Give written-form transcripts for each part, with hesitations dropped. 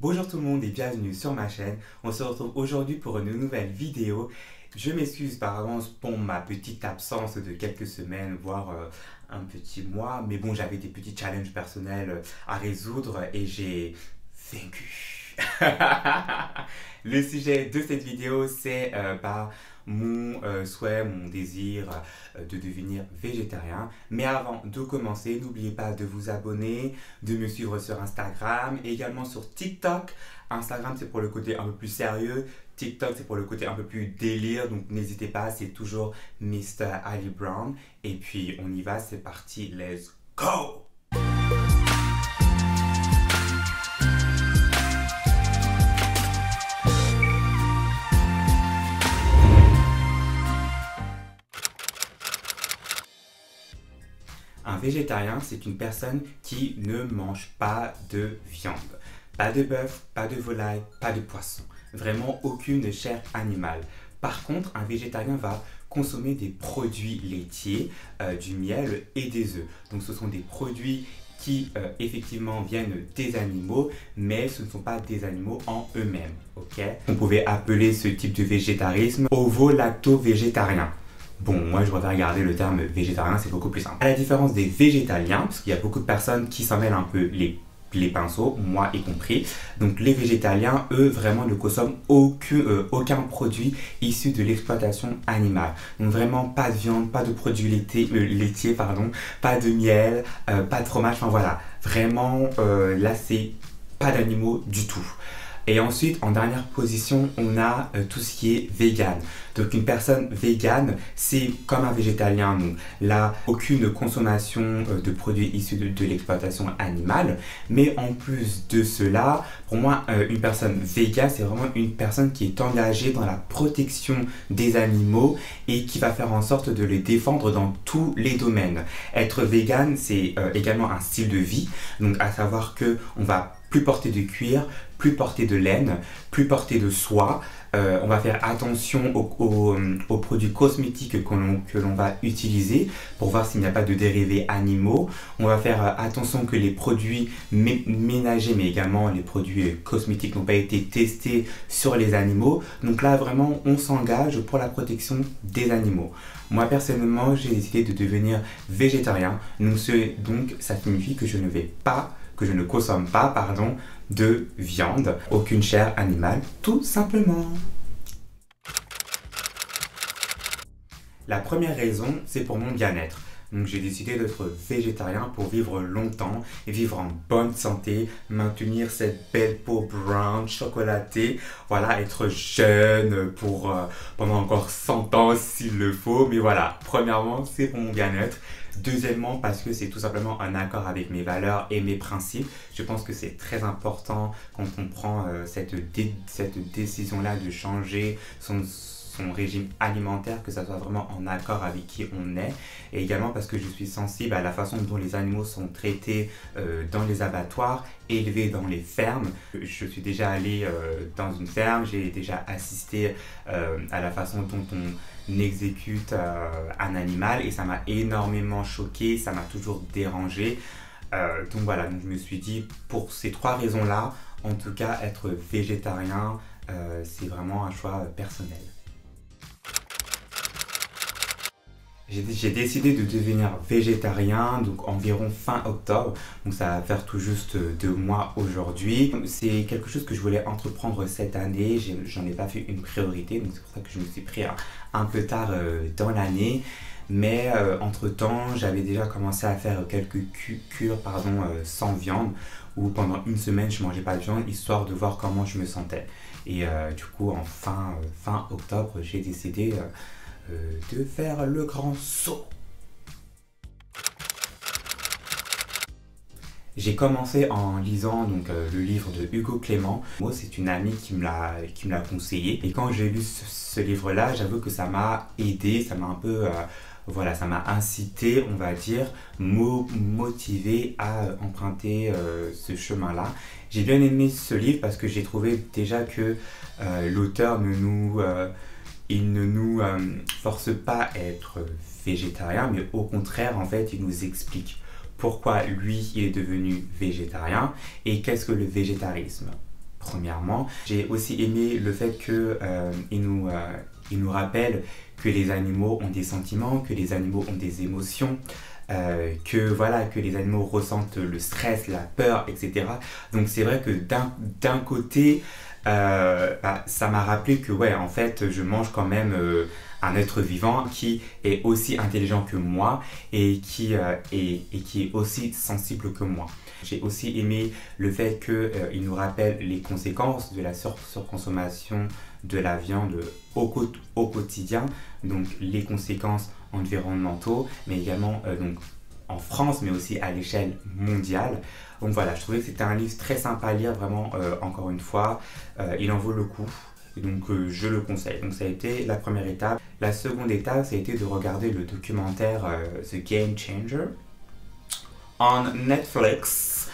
Bonjour tout le monde et bienvenue sur ma chaîne. On se retrouve aujourd'hui pour une nouvelle vidéo. Je m'excuse par avance pour ma petite absence de quelques semaines, voire un petit mois. Mais bon, j'avais des petits challenges personnels à résoudre et j'ai vaincu. Le sujet de cette vidéo, c'est mon souhait, mon désir de devenir végétarien. Mais avant de commencer, n'oubliez pas de vous abonner, de me suivre sur Instagram et également sur TikTok. Instagram, c'est pour le côté un peu plus sérieux. TikTok, c'est pour le côté un peu plus délire. Donc n'hésitez pas, c'est toujours Mr. Ali Brown. Et puis on y va, c'est parti, let's go! Un végétarien, c'est une personne qui ne mange pas de viande. Pas de bœuf, pas de volaille, pas de poisson. Vraiment aucune chair animale. Par contre, un végétarien va consommer des produits laitiers, du miel et des œufs. Donc ce sont des produits qui effectivement viennent des animaux, mais ce ne sont pas des animaux en eux-mêmes. Okay? On pouvait appeler ce type de végétarisme ovo-lacto-végétarien. Bon, moi je préfère garder le terme végétarien, c'est beaucoup plus simple. À la différence des végétaliens, parce qu'il y a beaucoup de personnes qui s'en mêlent un peu les pinceaux, moi y compris. Donc les végétaliens, eux, vraiment ne consomment aucun produit issu de l'exploitation animale. Donc vraiment pas de viande, pas de produits laitiers, pas de miel, pas de fromage, enfin voilà. Vraiment, là c'est pas d'animaux du tout. Et ensuite, en dernière position, on a tout ce qui est vegan. Donc une personne végane, c'est comme un végétalien. Donc là, aucune consommation de produits issus de l'exploitation animale. Mais en plus de cela, pour moi, une personne végane, c'est vraiment une personne qui est engagée dans la protection des animaux et qui va faire en sorte de les défendre dans tous les domaines. Être végane, c'est également un style de vie. Donc à savoir que on va plus porter de cuir, plus porter de laine, plus porter de soie. On va faire attention aux produits cosmétiques que l'on va utiliser pour voir s'il n'y a pas de dérivés animaux. On va faire attention que les produits ménagers, mais également les produits cosmétiques n'ont pas été testés sur les animaux. Donc là, vraiment, on s'engage pour la protection des animaux. Moi, personnellement, j'ai décidé de devenir végétarien. Donc ça signifie que je ne consomme pas, de viande, aucune chair animale, tout simplement. La première raison, c'est pour mon bien-être. Donc j'ai décidé d'être végétarien pour vivre longtemps et vivre en bonne santé, maintenir cette belle peau brown, chocolatée, voilà, être jeune pendant encore 100 ans s'il le faut. Mais voilà, premièrement, c'est pour mon bien-être. Deuxièmement, parce que c'est tout simplement un accord avec mes valeurs et mes principes. Je pense que c'est très important quand on prend cette décision-là de changer son régime alimentaire, que ça soit vraiment en accord avec qui on est. Et également parce que je suis sensible à la façon dont les animaux sont traités dans les abattoirs, élevés dans les fermes. Je suis déjà allé dans une ferme, j'ai déjà assisté à la façon dont on exécute un animal et ça m'a énormément choqué, ça m'a toujours dérangé. Donc voilà, donc je me suis dit, pour ces trois raisons-là, en tout cas être végétarien, c'est vraiment un choix personnel. J'ai décidé de devenir végétarien, donc environ fin octobre, donc ça va faire tout juste 2 mois aujourd'hui. C'est quelque chose que je voulais entreprendre cette année, j'en ai pas fait une priorité, donc c'est pour ça que je me suis pris un peu tard dans l'année. Mais entre-temps, j'avais déjà commencé à faire quelques cures sans viande, où pendant une semaine je mangeais pas de viande, histoire de voir comment je me sentais. Et du coup, en fin octobre, j'ai décidé de faire le grand saut. J'ai commencé en lisant le livre de Hugo Clément. Moi, c'est une amie qui me l'a conseillé. Et quand j'ai lu ce livre-là, j'avoue que ça m'a aidé, ça m'a un peu, ça m'a incité, on va dire, motivé à emprunter ce chemin-là. J'ai bien aimé ce livre parce que j'ai trouvé déjà que l'auteur il ne nous force pas à être végétarien, mais au contraire, en fait, il nous explique pourquoi lui, il est devenu végétarien et qu'est-ce que le végétarisme. premièrement. J'ai aussi aimé le fait qu'il nous rappelle que les animaux ont des sentiments, que les animaux ont des émotions, que les animaux ressentent le stress, la peur, etc. Donc c'est vrai que d'un côté, ça m'a rappelé que ouais, en fait, je mange quand même un être vivant qui est aussi intelligent que moi et qui est aussi sensible que moi. J'ai aussi aimé le fait qu'il nous rappelle les conséquences de la surconsommation de la viande au quotidien, donc les conséquences environnementaux, mais également donc en France, mais aussi à l'échelle mondiale. Donc voilà, je trouvais que c'était un livre très sympa à lire, vraiment, encore une fois, il en vaut le coup. Donc je le conseille. Donc ça a été la première étape. La seconde étape, ça a été de regarder le documentaire The Game Changer on Netflix.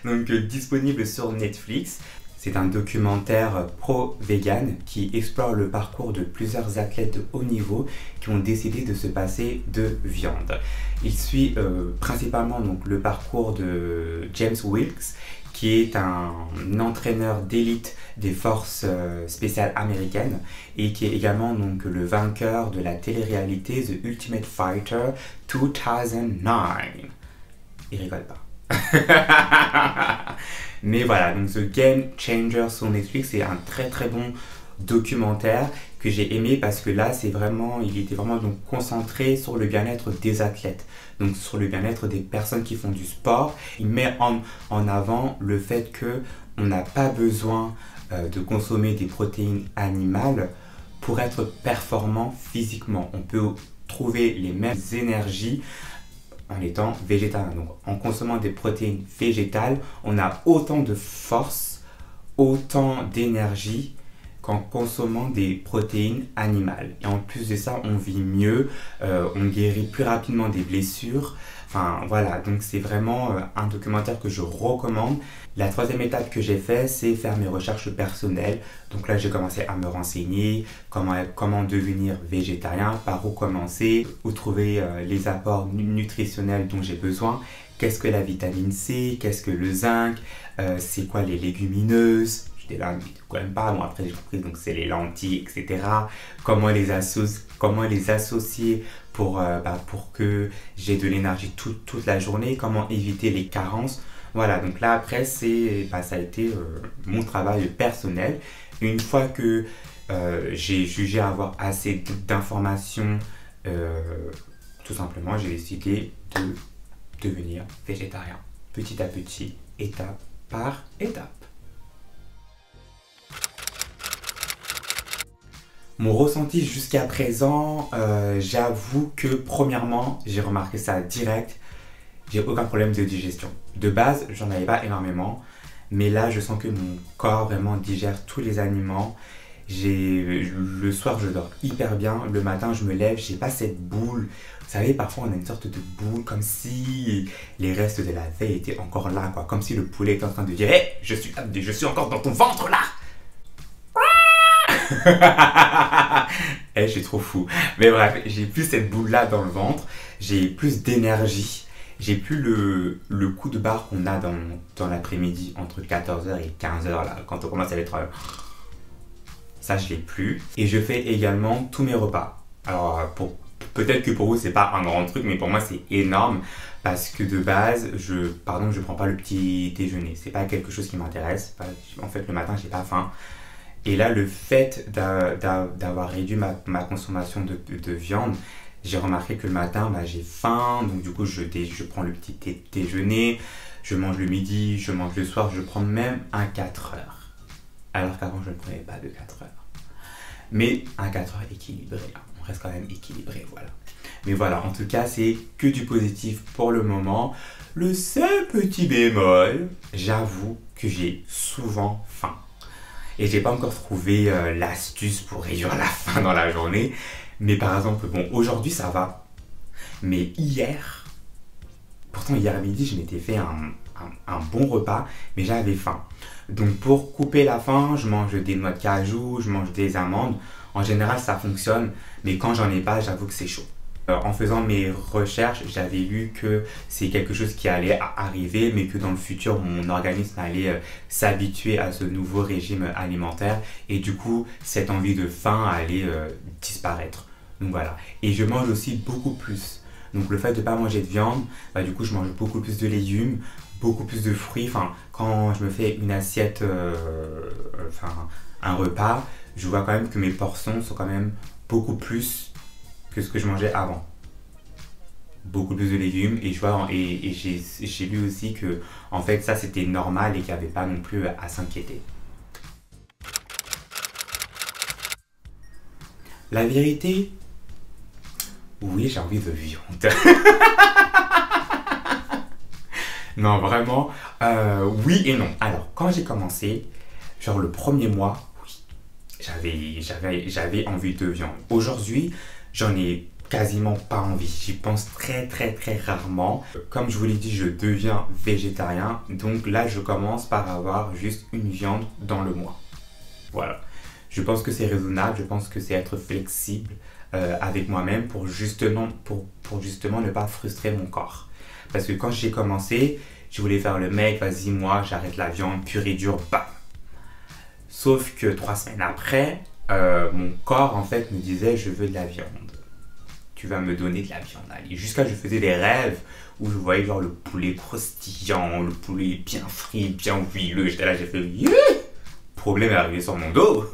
Donc disponible sur Netflix. C'est un documentaire pro-vegan qui explore le parcours de plusieurs athlètes de haut niveau qui ont décidé de se passer de viande. Il suit principalement donc, le parcours de James Wilkes, qui est un entraîneur d'élite des forces spéciales américaines et qui est également donc, le vainqueur de la télé-réalité The Ultimate Fighter 2009. Il rigole pas. Mais voilà, donc The Game Changer sur Netflix, c'est un très très bon documentaire que j'ai aimé parce que là, il était vraiment donc concentré sur le bien-être des athlètes, donc sur le bien-être des personnes qui font du sport. Il met en avant le fait que on n'a pas besoin de consommer des protéines animales pour être performant physiquement. On peut trouver les mêmes énergies en étant végétarien. Donc en consommant des protéines végétales, on a autant de force, autant d'énergie qu'en consommant des protéines animales. Et en plus de ça, on vit mieux, on guérit plus rapidement des blessures. Enfin voilà, donc c'est vraiment un documentaire que je recommande. La troisième étape que j'ai fait, c'est faire mes recherches personnelles. Donc là, j'ai commencé à me renseigner, comment devenir végétarien, par où commencer, où trouver les apports nutritionnels dont j'ai besoin. Qu'est-ce que la vitamine C, qu'est-ce que le zinc, c'est quoi les légumineuses. J'étais là, mais quand même pas. Bon, après, j'ai compris, donc c'est les lentilles, etc. Comment les associer pour que j'ai de l'énergie toute la journée, comment éviter les carences. Voilà, donc là après, ça a été mon travail personnel. Une fois que j'ai jugé avoir assez d'informations, tout simplement, j'ai décidé de devenir végétarien. Petit à petit, étape par étape. Mon ressenti jusqu'à présent, j'avoue que premièrement, j'ai remarqué ça direct, j'ai aucun problème de digestion. De base, j'en avais pas énormément, mais là, je sens que mon corps vraiment digère tous les aliments. Le soir, je dors hyper bien. Le matin, je me lève, j'ai pas cette boule. Vous savez, parfois, on a une sorte de boule, comme si les restes de la veille étaient encore là, quoi. Comme si le poulet était en train de dire « Hey, je suis encore dans ton ventre, là !» Je suis trop fou. Mais bref, j'ai plus cette boule-là dans le ventre. J'ai plus d'énergie. J'ai plus le coup de barre qu'on a dans l'après-midi entre 14h et 15h là, quand on commence à être... Ça, je l'ai plus. Et je fais également tous mes repas. Alors, peut-être que pour vous, c'est pas un grand truc, mais pour moi, c'est énorme. Parce que de base, je prends pas le petit déjeuner. C'est pas quelque chose qui m'intéresse. En fait, le matin, j'ai pas faim. Et là, le fait d'avoir réduit ma consommation de viande, j'ai remarqué que le matin, j'ai faim, donc du coup, je prends le petit déjeuner, je mange le midi, je mange le soir, je prends même un 4 heures. Alors qu'avant, je ne prenais pas de 4 heures. Mais un 4 heures équilibré, là. On reste quand même équilibré, voilà. Mais voilà, en tout cas, c'est que du positif pour le moment. Le seul petit bémol, j'avoue que j'ai souvent faim. Et j'ai pas encore trouvé l'astuce pour réduire la faim dans la journée. Mais par exemple, bon, aujourd'hui ça va. Mais hier, pourtant hier à midi, je m'étais fait un bon repas, mais j'avais faim. Donc pour couper la faim, je mange des noix de cajou, je mange des amandes. En général, ça fonctionne. Mais quand j'en ai pas, j'avoue que c'est chaud. En faisant mes recherches, j'avais lu que c'est quelque chose qui allait arriver, mais que dans le futur, mon organisme allait s'habituer à ce nouveau régime alimentaire et du coup, cette envie de faim allait disparaître. Donc voilà. Et je mange aussi beaucoup plus. Donc le fait de ne pas manger de viande, bah, du coup, je mange beaucoup plus de légumes, beaucoup plus de fruits. Enfin, quand je me fais une assiette, un repas, je vois quand même que mes portions sont quand même beaucoup plus que ce que je mangeais avant. Beaucoup plus de légumes et j'ai lu aussi que en fait ça c'était normal et qu'il n'y avait pas non plus à s'inquiéter. La vérité, oui, j'ai envie de viande. Non, vraiment, oui et non. Alors, quand j'ai commencé, genre le premier mois, oui, j'avais envie de viande. Aujourd'hui, j'en ai quasiment pas envie. J'y pense très rarement. Comme je vous l'ai dit, je deviens végétarien. Donc là, je commence par avoir juste une viande dans le mois. Voilà. Je pense que c'est raisonnable. Je pense que c'est être flexible avec moi-même pour justement ne pas frustrer mon corps. Parce que quand j'ai commencé, je voulais faire le mec, vas-y, moi, j'arrête la viande, pur et dur, bam. Sauf que 3 semaines après, mon corps, en fait, me disait, je veux de la viande. Tu vas me donner de la viande. Allez, jusqu'à je faisais des rêves où je voyais genre le poulet croustillant, le poulet bien frit, bien huileux. J'étais là, j'ai fait, yeah! Problème est arrivé sur mon dos.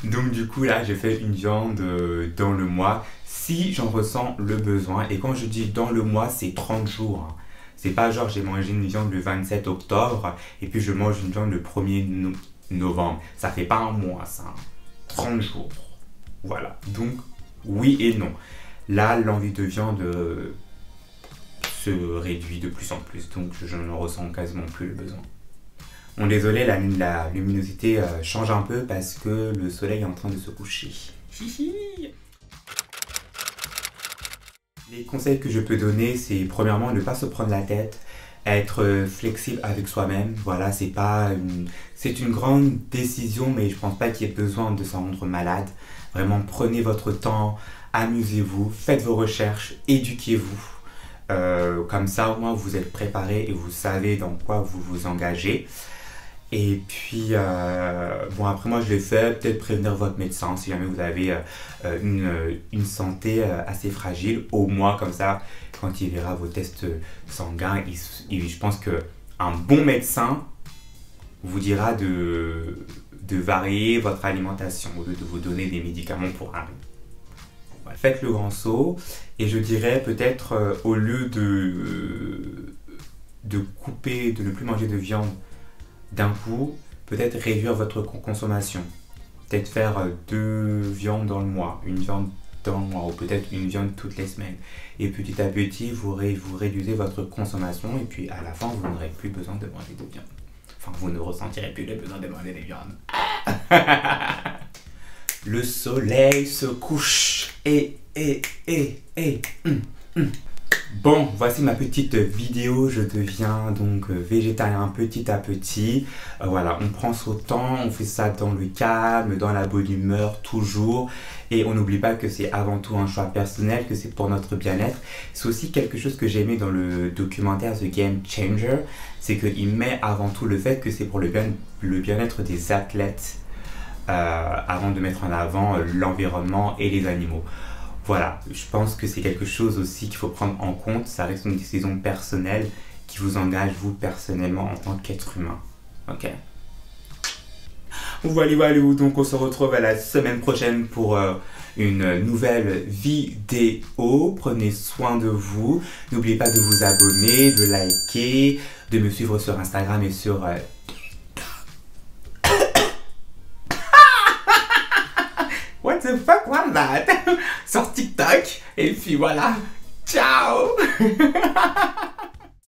Donc du coup, là, j'ai fait une viande dans le mois. Si j'en ressens le besoin, et quand je dis dans le mois, c'est 30 jours. Hein. C'est pas genre j'ai mangé une viande le 27 octobre et puis je mange une viande le 1er novembre. Ça fait pas un mois, ça. 30 jours. Voilà. Donc, oui et non. Là, l'envie de viande se réduit de plus en plus, donc je ne ressens quasiment plus le besoin. Bon, désolé, la luminosité change un peu parce que le soleil est en train de se coucher. Les conseils que je peux donner, c'est premièrement ne pas se prendre la tête, être flexible avec soi-même. Voilà, c'est une grande décision, mais je pense pas qu'il y ait besoin de s'en rendre malade. Vraiment, prenez votre temps, amusez-vous, faites vos recherches, éduquez-vous. Comme ça, au moins, vous êtes préparé et vous savez dans quoi vous vous engagez. Et puis, bon, après moi je l'ai fait, peut-être prévenir votre médecin si jamais vous avez une santé assez fragile. Au moins, comme ça, quand il verra vos tests sanguins, je pense qu'un bon médecin vous dira de varier votre alimentation au lieu de vous donner des médicaments pour un rhume. Voilà. Faites le grand saut et je dirais peut-être au lieu de couper, de ne plus manger de viande d'un coup, peut-être réduire votre consommation. Peut-être faire 2 viandes dans le mois, une viande dans le mois, ou peut-être une viande toutes les semaines. Et petit à petit, vous réduisez votre consommation et puis à la fin, vous n'aurez plus besoin de manger de viande. Enfin, vous ne ressentirez plus le besoin de manger des viandes. Le soleil se couche. Bon, voici ma petite vidéo, je deviens donc végétarien petit à petit. Voilà, on prend son temps, on fait ça dans le calme, dans la bonne humeur, toujours. Et on n'oublie pas que c'est avant tout un choix personnel, que c'est pour notre bien-être. C'est aussi quelque chose que j'ai aimé dans le documentaire The Game Changer, c'est qu'il met avant tout le fait que c'est pour le bien-être des athlètes, avant de mettre en avant l'environnement et les animaux. Voilà, je pense que c'est quelque chose aussi qu'il faut prendre en compte. Ça reste une décision personnelle qui vous engage, vous, personnellement, en tant qu'être humain. Ok? Voilà, donc on se retrouve à la semaine prochaine pour une nouvelle vidéo. Prenez soin de vous. N'oubliez pas de vous abonner, de liker, de me suivre sur Instagram et sur... What the fuck was that? Sur TikTok. Et puis voilà. Ciao.